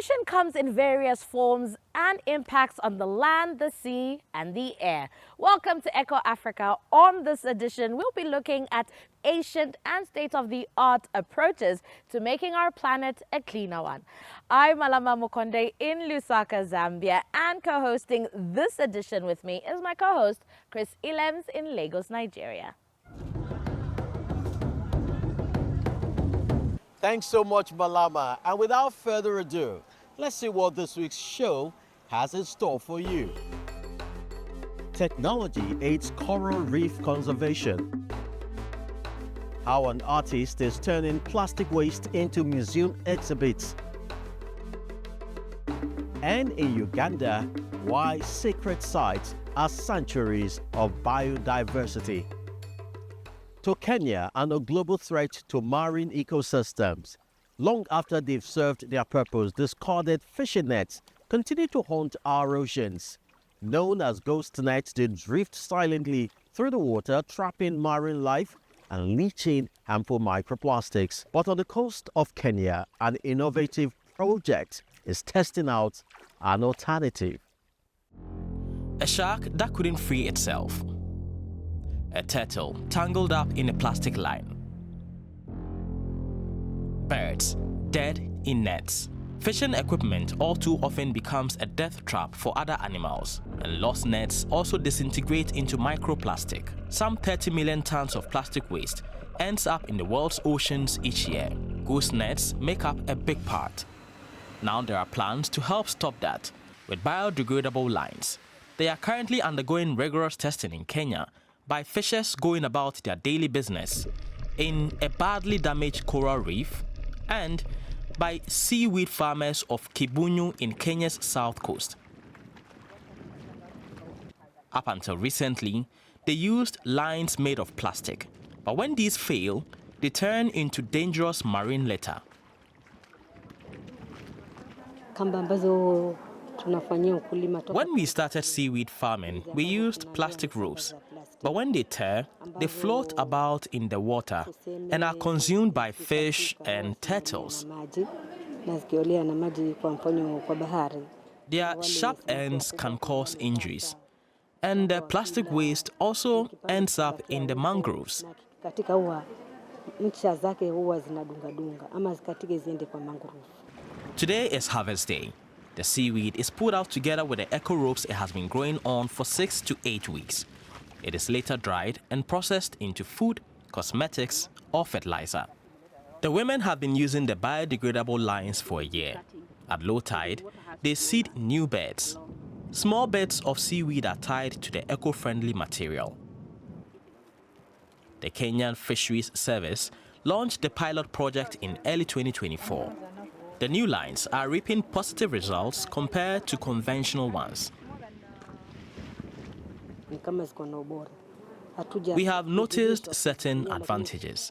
Pollution comes in various forms and impacts on the land, the sea, and the air. Welcome to Echo Africa. On this edition, we'll be looking at ancient and state-of-the-art approaches to making our planet a cleaner one. I'm Malama Mukonde in Lusaka, Zambia, and co-hosting this edition with me is my co-host, Chris Ilems in Lagos, Nigeria. Thanks so much, Malama. And without further ado, let's see what this week's show has in store for you. Technology aids coral reef conservation. How an artist is turning plastic waste into museum exhibits. And in Uganda, why sacred sites are sanctuaries of biodiversity. To Kenya and a global threat to marine ecosystems. Long after they've served their purpose, discarded fishing nets continue to haunt our oceans. Known as ghost nets, they drift silently through the water, trapping marine life and leaching harmful microplastics. But on the coast of Kenya, an innovative project is testing out an alternative. A shark that couldn't free itself. A turtle tangled up in a plastic line. Birds dead in nets. Fishing equipment all too often becomes a death trap for other animals, and lost nets also disintegrate into microplastic. Some 30 million tons of plastic waste ends up in the world's oceans each year. Ghost nets make up a big part. Now there are plans to help stop that with biodegradable lines. They are currently undergoing rigorous testing in Kenya by fishers going about their daily business in a badly damaged coral reef, and by seaweed farmers of Kibunyu in Kenya's south coast. Up until recently, they used lines made of plastic, but when these fail, they turn into dangerous marine litter. When we started seaweed farming, we used plastic ropes. But when they tear, they float about in the water and are consumed by fish and turtles. Their sharp ends can cause injuries, and the plastic waste also ends up in the mangroves. Today is harvest day. The seaweed is pulled out together with the eco ropes it has been growing on for 6 to 8 weeks. It is later dried and processed into food, cosmetics, or fertilizer. The women have been using the biodegradable lines for a year. At low tide, they seed new beds. Small beds of seaweed are tied to the eco-friendly material. The Kenyan Fisheries Service launched the pilot project in early 2024. The new lines are reaping positive results compared to conventional ones. We have noticed certain advantages.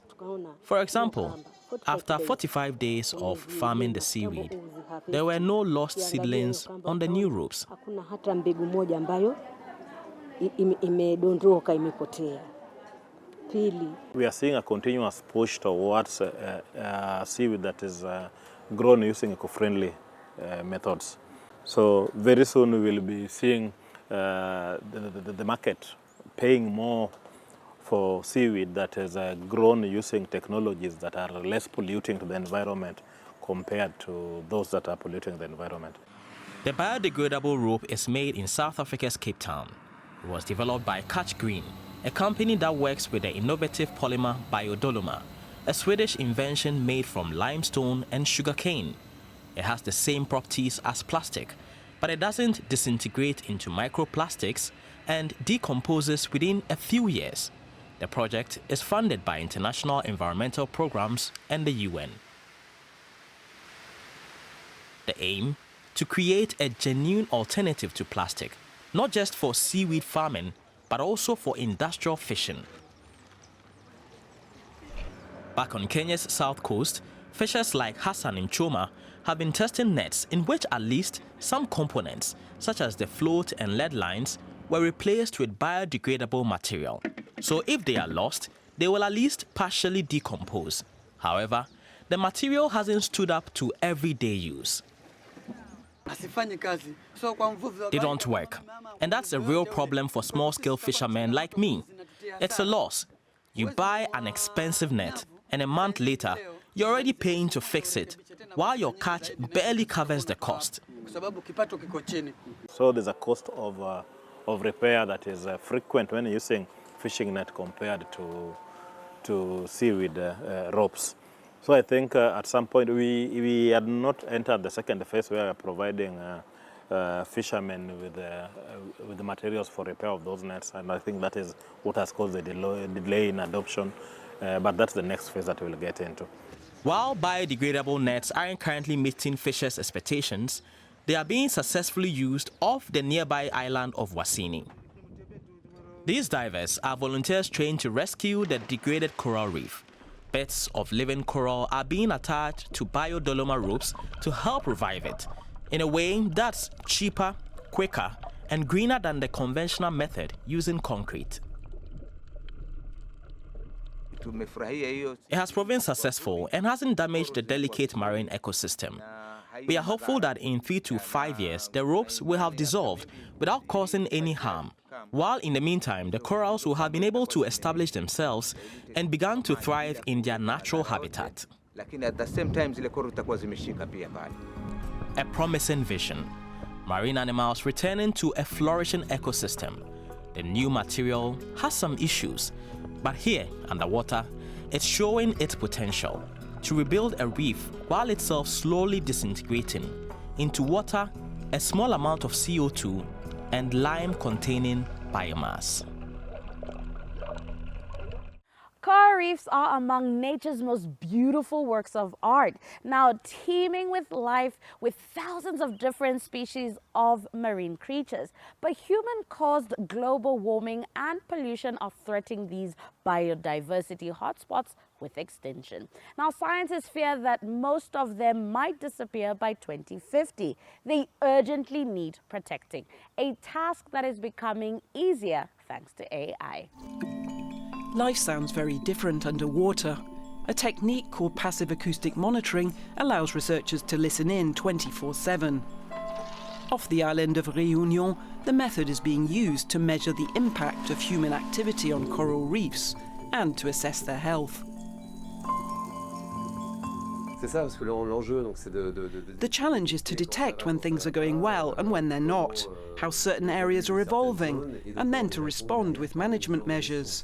For example, after 45 days of farming the seaweed, there were no lost seedlings on the new ropes. We are seeing a continuous push towards seaweed that is grown using eco-friendly methods. So very soon we will be seeing the market paying more for seaweed that is grown using technologies that are less polluting to the environment compared to those that are polluting the environment. The biodegradable rope is made in South Africa's Cape Town. It was developed by Catch Green, a company that works with the innovative polymer biodoloma, a Swedish invention made from limestone and sugarcane. It has the same properties as plastic, but it doesn't disintegrate into microplastics and decomposes within a few years. The project is funded by international environmental programs and the UN. The aim? To create a genuine alternative to plastic, not just for seaweed farming, but also for industrial fishing. Back on Kenya's south coast, fishers like Hassan in Choma have been testing nets in which at least some components, such as the float and lead lines, were replaced with biodegradable material. So if they are lost, they will at least partially decompose. However, the material hasn't stood up to everyday use. They don't work. And that's a real problem for small-scale fishermen like me. It's a loss. You buy an expensive net, and a month later, you're already paying to fix it, while your catch barely covers the cost. So there's a cost of repair that is frequent when using fishing net compared to seaweed ropes. So I think at some point we had not entered the second phase where we're providing fishermen with the materials for repair of those nets, and I think that is what has caused the delay in adoption. But that's the next phase that we'll get into. While biodegradable nets aren't currently meeting fishers' expectations, they are being successfully used off the nearby island of Wasini. These divers are volunteers trained to rescue the degraded coral reef. Bits of living coral are being attached to biodoloma ropes to help revive it, in a way that's cheaper, quicker, and greener than the conventional method using concrete. It has proven successful and hasn't damaged the delicate marine ecosystem. We are hopeful that in 3 to 5 years, the ropes will have dissolved without causing any harm, while in the meantime, the corals will have been able to establish themselves and begun to thrive in their natural habitat. A promising vision. Marine animals returning to a flourishing ecosystem. The new material has some issues, but here, underwater, it's showing its potential to rebuild a reef while itself slowly disintegrating into water, a small amount of CO2, and lime-containing biomass. Coral reefs are among nature's most beautiful works of art, now teeming with life with thousands of different species of marine creatures. But human-caused global warming and pollution are threatening these biodiversity hotspots with extinction. Now, scientists fear that most of them might disappear by 2050. They urgently need protecting, a task that is becoming easier thanks to AI. Life sounds very different underwater. A technique called passive acoustic monitoring allows researchers to listen in 24/7. Off the island of Réunion, the method is being used to measure the impact of human activity on coral reefs and to assess their health. The challenge is to detect when things are going well and when they're not, how certain areas are evolving, and then to respond with management measures.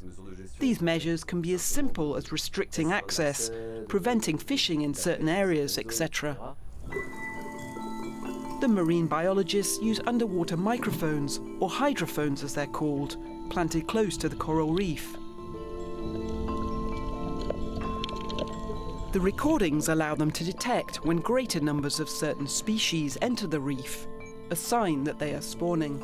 These measures can be as simple as restricting access, preventing fishing in certain areas, etc. The marine biologists use underwater microphones, or hydrophones as they're called, planted close to the coral reef. The recordings allow them to detect when greater numbers of certain species enter the reef, a sign that they are spawning.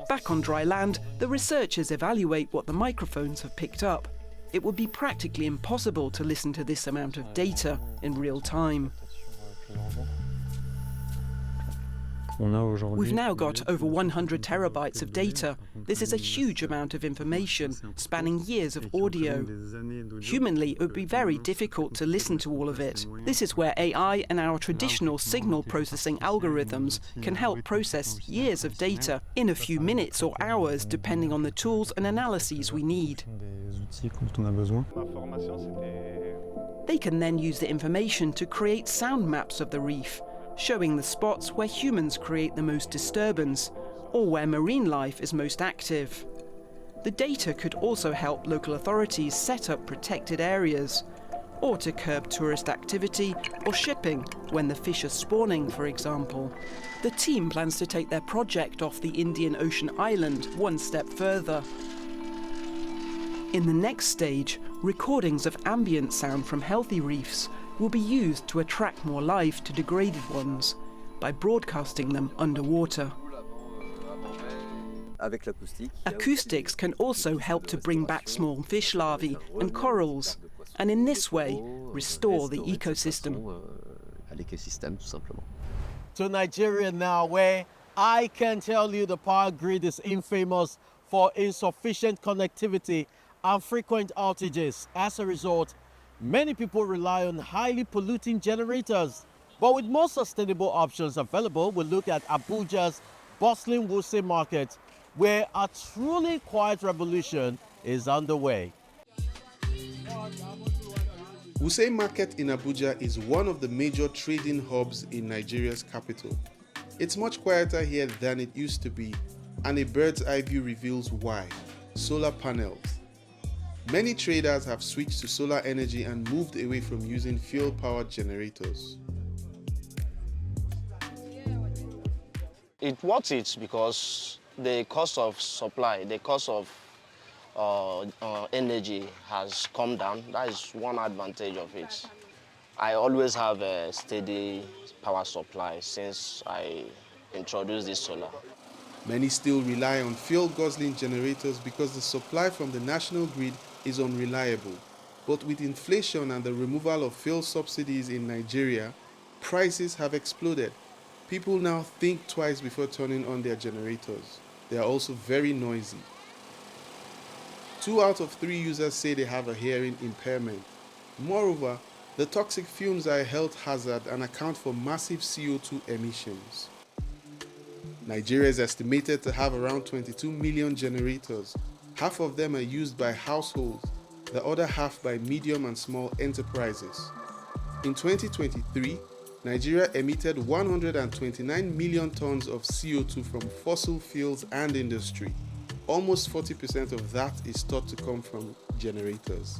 Back on dry land, the researchers evaluate what the microphones have picked up. It would be practically impossible to listen to this amount of data in real time. We've now got over 100 terabytes of data. This is a huge amount of information, spanning years of audio. Humanly, it would be very difficult to listen to all of it. This is where AI and our traditional signal processing algorithms can help process years of data in a few minutes or hours, depending on the tools and analyses we need. They can then use the information to create sound maps of the reef, showing the spots where humans create the most disturbance, or where marine life is most active. The data could also help local authorities set up protected areas, or to curb tourist activity or shipping when the fish are spawning, for example. The team plans to take their project off the Indian Ocean island one step further. In the next stage, recordings of ambient sound from healthy reefs will be used to attract more life to degraded ones by broadcasting them underwater. Acoustics can also help to bring back small fish larvae and corals, and in this way restore the ecosystem. To Nigeria now, where I can tell you the power grid is infamous for insufficient connectivity and frequent outages. As a result, Many people rely on highly polluting generators, but with more sustainable options available, we look at Abuja's bustling Wuse market, where a truly quiet revolution is underway. Wuse Market in Abuja is one of the major trading hubs in Nigeria's capital. It's much quieter here than it used to be, and a bird's eye view reveals why. Solar panels. Many traders have switched to solar energy and moved away from using fuel-powered generators. It worth it because the cost of supply, the cost of energy has come down. That is one advantage of it. I always have a steady power supply since I introduced this solar. Many still rely on fuel-guzzling generators because the supply from the national grid is unreliable. But with inflation and the removal of fuel subsidies in Nigeria, prices have exploded. People now think twice before turning on their generators. They are also very noisy. 2 out of 3 users say they have a hearing impairment. Moreover, the toxic fumes are a health hazard and account for massive CO2 emissions. Nigeria is estimated to have around 22 million generators. Half of them are used by households, the other half by medium and small enterprises. In 2023, Nigeria emitted 129 million tons of CO2 from fossil fuels and industry. Almost 40% of that is thought to come from generators.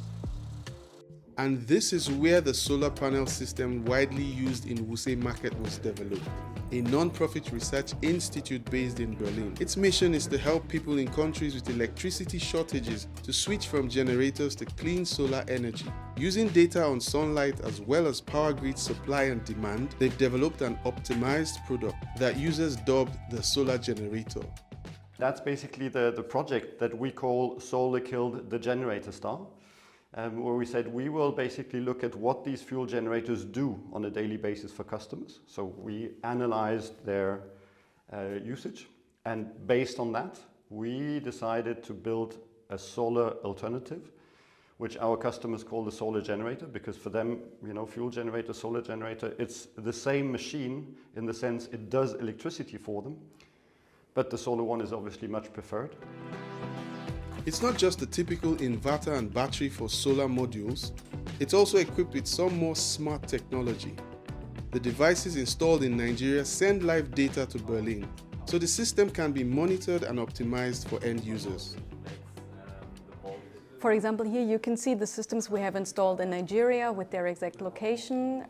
And this is where the solar panel system widely used in Wuse Market was developed, a non-profit research institute based in Berlin. Its mission is to help people in countries with electricity shortages to switch from generators to clean solar energy. Using data on sunlight as well as power grid supply and demand, they've developed an optimized product that users dubbed the solar generator. That's basically the project that we call Solar Killed the Generator Star. Where we said we will basically look at what these fuel generators do on a daily basis for customers. So we analyzed their usage, and based on that, we decided to build a solar alternative, which our customers call the solar generator, because for them, fuel generator, solar generator, it's the same machine in the sense it does electricity for them, but the solar one is obviously much preferred. It's not just the typical inverter and battery for solar modules, it's also equipped with some more smart technology. The devices installed in Nigeria send live data to Berlin, so the system can be monitored and optimized for end users. For example, here you can see the systems we have installed in Nigeria with their exact location.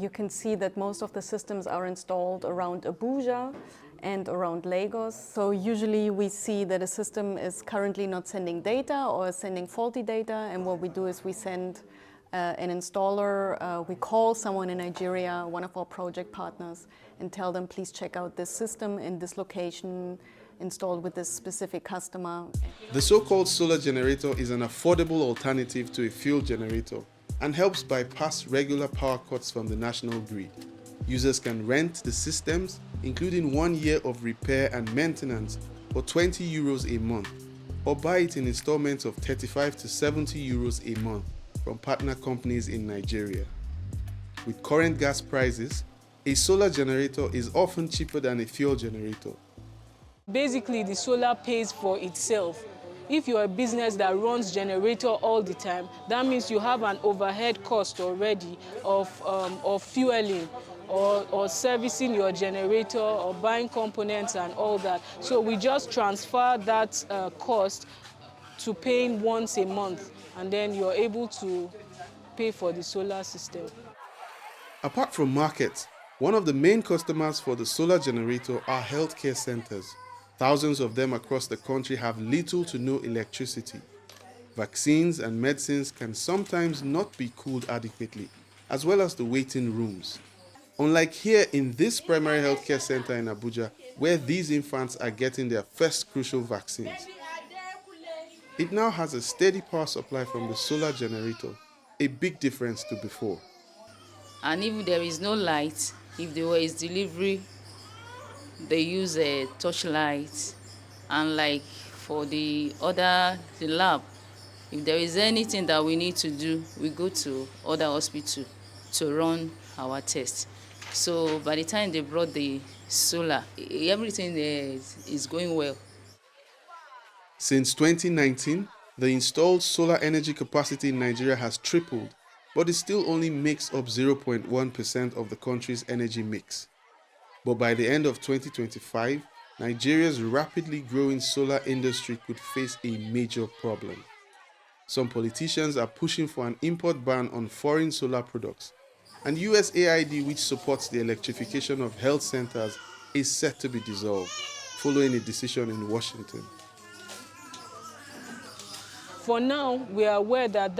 You can see that most of the systems are installed around Abuja and around Lagos. So usually we see that a system is currently not sending data or sending faulty data, and what we do is we send an installer, we call someone in Nigeria, one of our project partners, and tell them, please check out this system in this location, installed with this specific customer. The so-called solar generator is an affordable alternative to a fuel generator and helps bypass regular power cuts from the national grid. Users can rent the systems, including 1 year of repair and maintenance, for 20 euros a month, or buy it in installments of 35 to 70 euros a month from partner companies in Nigeria. With current gas prices, a solar generator is often cheaper than a fuel generator. Basically, the solar pays for itself. If you're a business that runs generator all the time, that means you have an overhead cost already of fueling or servicing your generator or buying components and all that. So we just transfer that cost to paying once a month, and then you're able to pay for the solar system. Apart from markets, one of the main customers for the solar generator are healthcare centers. Thousands of them across the country have little to no electricity. Vaccines and medicines can sometimes not be cooled adequately, as well as the waiting rooms. Unlike here in this primary healthcare center in Abuja, where these infants are getting their first crucial vaccines. It now has a steady power supply from the solar generator, a big difference to before. And if there is no light, if there is delivery, they use a torchlight, and like for the lab, If there is anything that we need to do, we go to other hospitals to run our tests. So by the time they brought the solar, everything is going well. Since 2019, the installed solar energy capacity in Nigeria has tripled, but it still only makes up 0.1% of the country's energy mix. But by the end of 2025, Nigeria's rapidly growing solar industry could face a major problem. Some politicians are pushing for an import ban on foreign solar products, and USAID, which supports the electrification of health centers, is set to be dissolved, following a decision in Washington. For now, we are aware that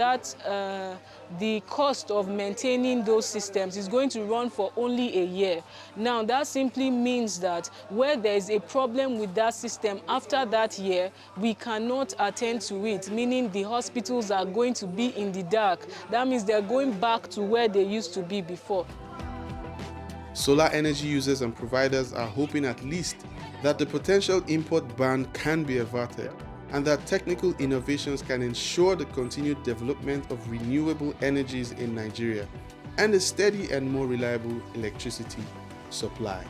the cost of maintaining those systems is going to run for only a year. Now, that simply means that where there is a problem with that system after that year, we cannot attend to it, meaning the hospitals are going to be in the dark. That means they're going back to where they used to be before. Solar energy users and providers are hoping at least that the potential import ban can be averted, and that technical innovations can ensure the continued development of renewable energies in Nigeria and a steady and more reliable electricity supply.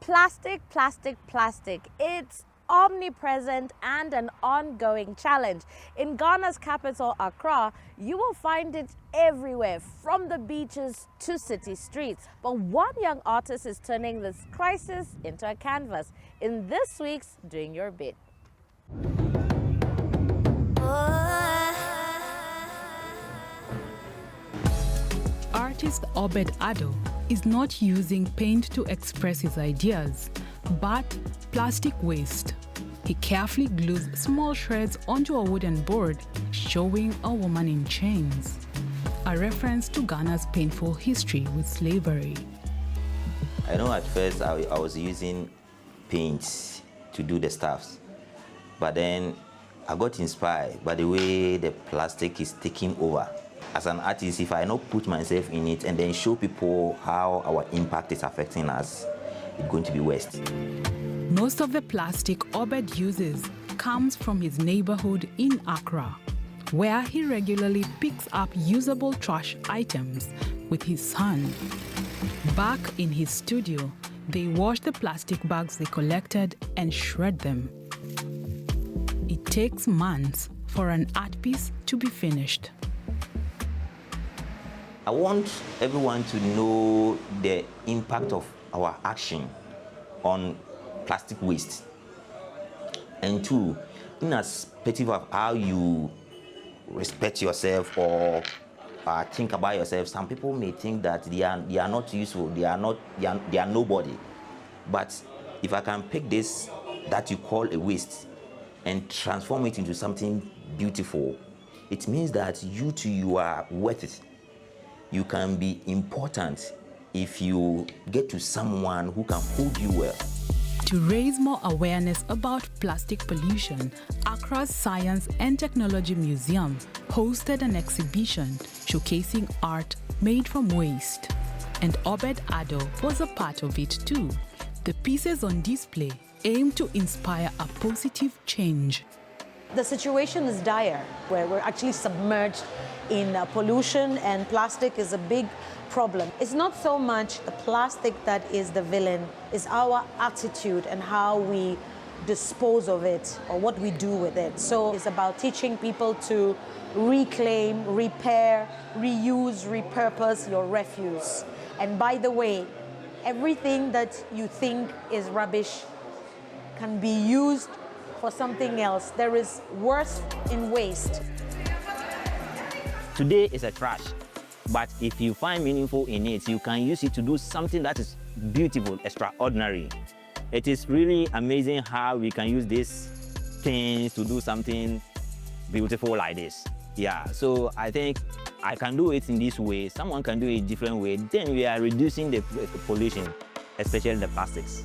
Plastic, plastic, plastic. It's omnipresent and an ongoing challenge. In Ghana's capital, Accra, you will find it everywhere, from the beaches to city streets. But one young artist is turning this crisis into a canvas in this week's Doing Your Bit. Artist Obed Ado is not using paint to express his ideas, but plastic waste. He carefully glues small shreds onto a wooden board, showing a woman in chains, a reference to Ghana's painful history with slavery. I know at first I was using paints to do the stuffs, but then I got inspired by the way the plastic is taking over. As an artist, if I not put myself in it and then show people how our impact is affecting us, it's going to be waste. Most of the plastic Obed uses comes from his neighborhood in Accra, where he regularly picks up usable trash items with his son. Back in his studio, they wash the plastic bags they collected and shred them. It takes months for an art piece to be finished. I want everyone to know the impact of our action on plastic waste. And two, in a perspective of how you respect yourself or think about yourself, some people may think that they are not useful, they are nobody. But if I can pick this that you call a waste and transform it into something beautiful, it means that you too, you are worth it. You can be important if you get to someone who can hold you well. To raise more awareness about plastic pollution, Accra's Science and Technology Museum hosted an exhibition showcasing art made from waste. And Obed Ado was a part of it too. The pieces on display aim to inspire a positive change. The situation is dire, where we're actually submerged in pollution, and plastic is a big problem. It's not so much the plastic that is the villain, it's our attitude and how we dispose of it or what we do with it. So it's about teaching people to reclaim, repair, reuse, repurpose your refuse. And by the way, everything that you think is rubbish can be used for something else. There is worth in waste. Today is a trash, but if you find meaningful in it, you can use it to do something that is beautiful, extraordinary. It is really amazing how we can use these things to do something beautiful like this. Yeah, so I think I can do it in this way, someone can do it a different way, then we are reducing the pollution, especially the plastics.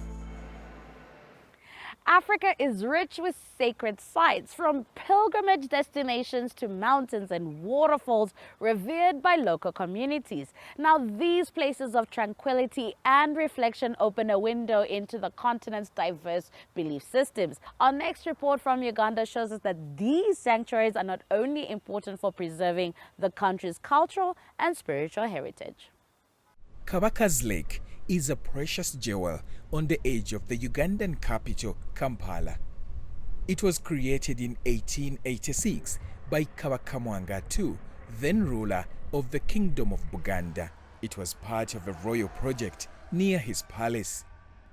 Africa is rich with sacred sites, from pilgrimage destinations to mountains and waterfalls revered by local communities. Now, these places of tranquility and reflection open a window into the continent's diverse belief systems. Our next report from Uganda shows us that these sanctuaries are not only important for preserving the country's cultural and spiritual heritage. Kabaka's Lake is a precious jewel on the edge of the Ugandan capital, Kampala. It was created in 1886 by Kabaka Mwanga II, then ruler of the Kingdom of Buganda. It was part of a royal project near his palace.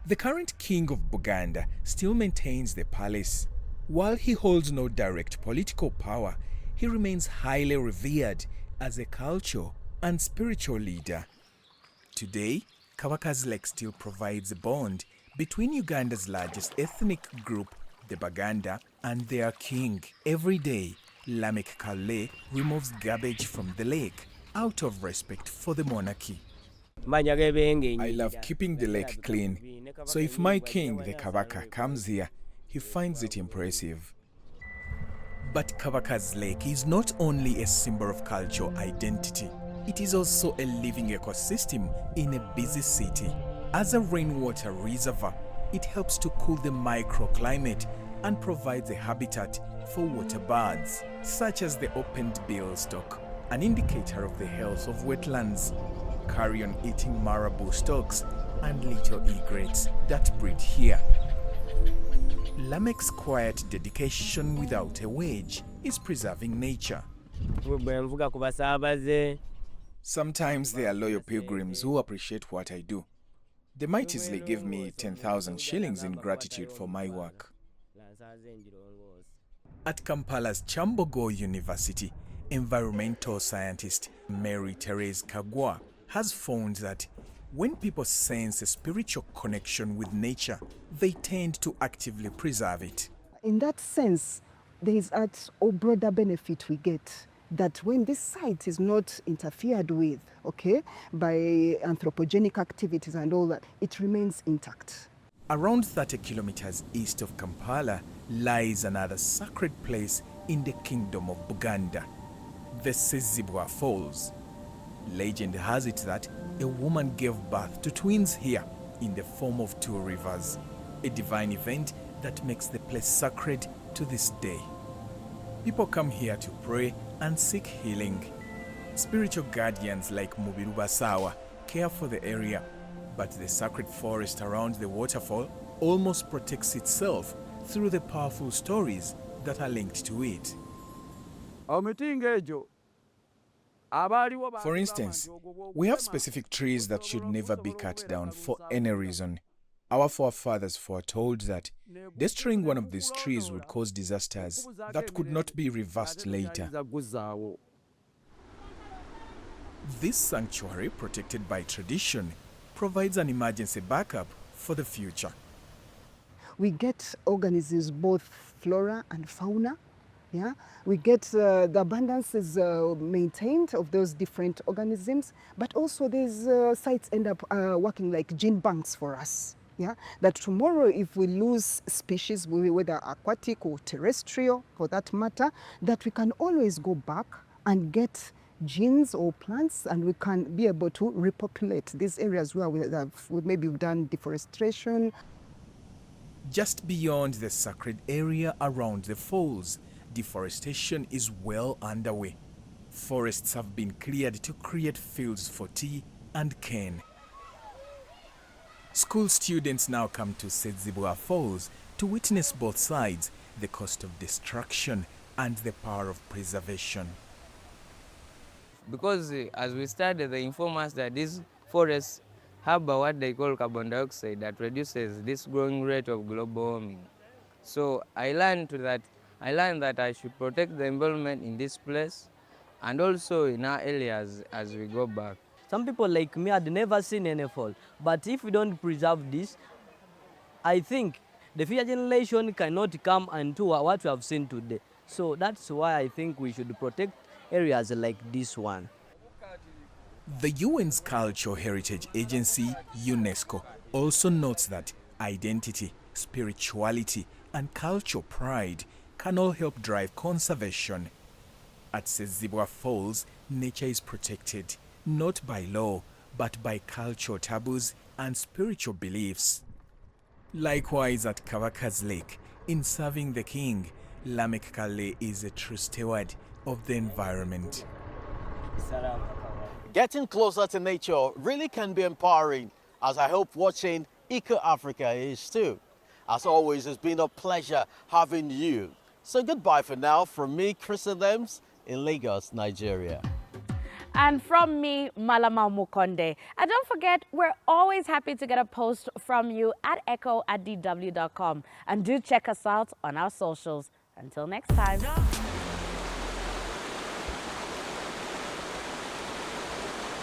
The current king of Buganda still maintains the palace. While he holds no direct political power, he remains highly revered as a cultural and spiritual leader. Today, Kabaka's Lake still provides a bond between Uganda's largest ethnic group, the Baganda, and their king. Every day, Lamek Kale removes garbage from the lake out of respect for the monarchy. I love keeping the lake clean, so if my king, the Kabaka, comes here, he finds it impressive. But Kabaka's Lake is not only a symbol of cultural identity, it is also a living ecosystem in a busy city. As a rainwater reservoir, it helps to cool the microclimate and provides a habitat for water birds, such as the opened billstalk, an indicator of the health of wetlands, carrion-eating marabou storks, and little egrets that breed here. Lamek's quiet dedication without a wage is preserving nature. Sometimes there are loyal pilgrims who appreciate what I do. They might easily give me 10,000 shillings in gratitude for my work. At Kampala's Chambogo University, environmental scientist Mary Therese Kagwa has found that when people sense a spiritual connection with nature, they tend to actively preserve it. In that sense, there is a broader benefit we get, that when this site is not interfered with, okay, by anthropogenic activities and all that, it remains intact. Around 30 kilometers east of Kampala lies another sacred place in the Kingdom of Buganda, the Sezibwa Falls. Legend has it that a woman gave birth to twins here in the form of two rivers, a divine event that makes the place sacred to this day. People come here to pray and seek healing. Spiritual guardians like Mubiruba Sawa care for the area, but the sacred forest around the waterfall almost protects itself through the powerful stories that are linked to it. For instance, we have specific trees that should never be cut down for any reason. Our forefathers foretold that destroying one of these trees would cause disasters that could not be reversed later. This sanctuary, protected by tradition, provides an emergency backup for the future. We get organisms, both flora and fauna. Yeah? We get the abundance is maintained of those different organisms, but also these sites end up working like gene banks for us. Yeah? That tomorrow, if we lose species, whether aquatic or terrestrial for that matter, that we can always go back and get genes or plants, and we can be able to repopulate these areas where we've done deforestation. Just beyond the sacred area around the falls, deforestation is well underway. Forests have been cleared to create fields for tea and cane. School students now come to Sezibwa Falls to witness both sides, the cost of destruction and the power of preservation. Because as we study, they inform us that these forests have what they call carbon dioxide that reduces this growing rate of global warming. So I learned that I should protect the environment in this place and also in our areas as we go back. Some people like me had never seen any fall, but if we don't preserve this, I think the future generation cannot come into what we have seen today. So that's why I think we should protect areas like this one. The UN's Cultural Heritage Agency, UNESCO, also notes that identity, spirituality, and cultural pride can all help drive conservation. At Sezibwa Falls, nature is protected, not by law, but by cultural taboos and spiritual beliefs. Likewise at Kawaka's Lake, in serving the king, Lamek Kale is a true steward of the environment. Getting closer to nature really can be empowering, as I hope watching Eco Africa is too. As always, it's been a pleasure having you. So goodbye for now from me, Chris Adams, in Lagos, Nigeria. And from me, Malama Mukonde. And don't forget, we're always happy to get a post from you at echo@dw.com. And do check us out on our socials. Until next time.